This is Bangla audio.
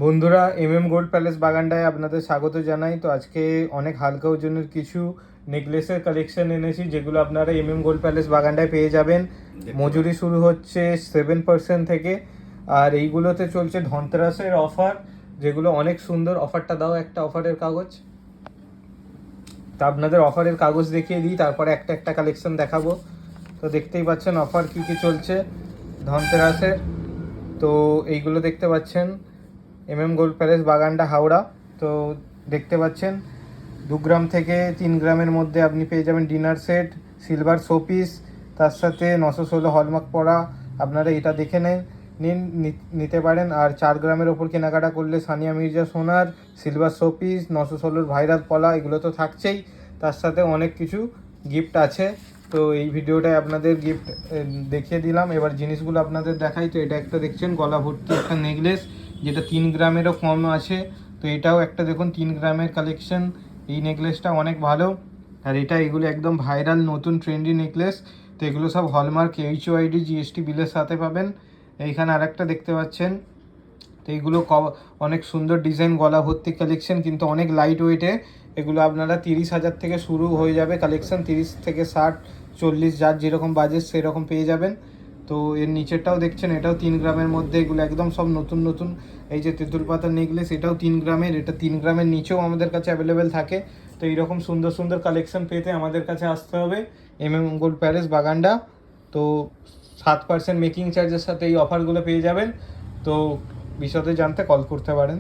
বন্ধুরা, গোল্ড প্যালেস বাগানটায় আপনাদের স্বাগত জানাই। তো আজকে অনেক হালকা ওজনের কিছু নেকলেসের কালেকশন এনেছি, যেগুলো আপনারা গোল্ড প্যালেস বাগানটায় পেয়ে যাবেন। মজুরি শুরু হচ্ছে 7% থেকে। আর এইগুলোতে চলছে ধনতেরাসের অফার, যেগুলো অনেক সুন্দর। অফারটা দাও, একটা অফারের কাগজ। তা আপনাদের অফারের কাগজ দেখিয়ে দিই, তারপরে একটা একটা কালেকশন দেখাবো। তো দেখতেই পাচ্ছেন অফার কি কি চলছে ধনতেরাসের। তো এইগুলো দেখতে পাচ্ছেন গোল্ড প্যালেস বাগানটা হাওড়া। তো দেখতে পাচ্ছেন 2 গ্রাম থেকে 3 গ্রামের মধ্যে আপনি পেয়ে যাবেন ডিনার সেট, সিলভার শোপিস, তার সাথে 916 হলমার্ক পরা। আপনারা এটা দেখে নিতে পারেন। আর 4 গ্রামের ওপর কেনাকাটা করলে সানিয়া মির্জা সোনার, সিলভার শোপিস, 916 ভাইরাল পলা, এগুলো তো থাকছেই। তার সাথে অনেক কিছু গিফট আছে। তো এই ভিডিওটায় আপনাদের গিফট দেখিয়ে দিলাম। এবার জিনিসগুলো আপনাদের দেখাই। তো এটা একটা দেখছেন গলা ভর্তি একটা নেকলেস, যেটা 3 গ্রামেরও কম আছে। তো এটাও একটা দেখুন 3 গ্রামের কালেকশন। এই নেকলেসটা অনেক ভালো। আর এগুলো একদম ভাইরাল নতুন ট্রেন্ডি নেকলেস। তো এগুলো সব হলমার্ক, HOID, GST বিলের সাথে পাবেন। এইখানে আরেকটা দেখতে পাচ্ছেন। তো এইগুলো অনেক সুন্দর ডিজাইন, গলা ভর্তি কালেকশন, কিন্তু অনেক লাইট ওয়েটে। এগুলো আপনারা 30,000 থেকে শুরু হয়ে যাবে কালেকশন। 30 থেকে 60, 40, যার যেরকম বাজেট সেরকম পেয়ে যাবেন। তো এর নিচেরটাও দেখছেন, এটাও 3 গ্রামের মধ্যে। এগুলো একদম সব নতুন নতুন। এই যে তেঁতুল পাতার নেকলেস, এটাও 3 গ্রামের। এটা 3 গ্রামের নিচেও আমাদের কাছে অ্যাভেলেবেল থাকে। তো এইরকম সুন্দর সুন্দর কালেকশন পেতে আমাদের কাছে আসতে হবে গোল্ড প্যালেস বাগানটা। তো 7% মেকিং চার্জের সাথে এই অফারগুলো পেয়ে যাবেন। তো বিশদে জানতে কল করতে পারেন।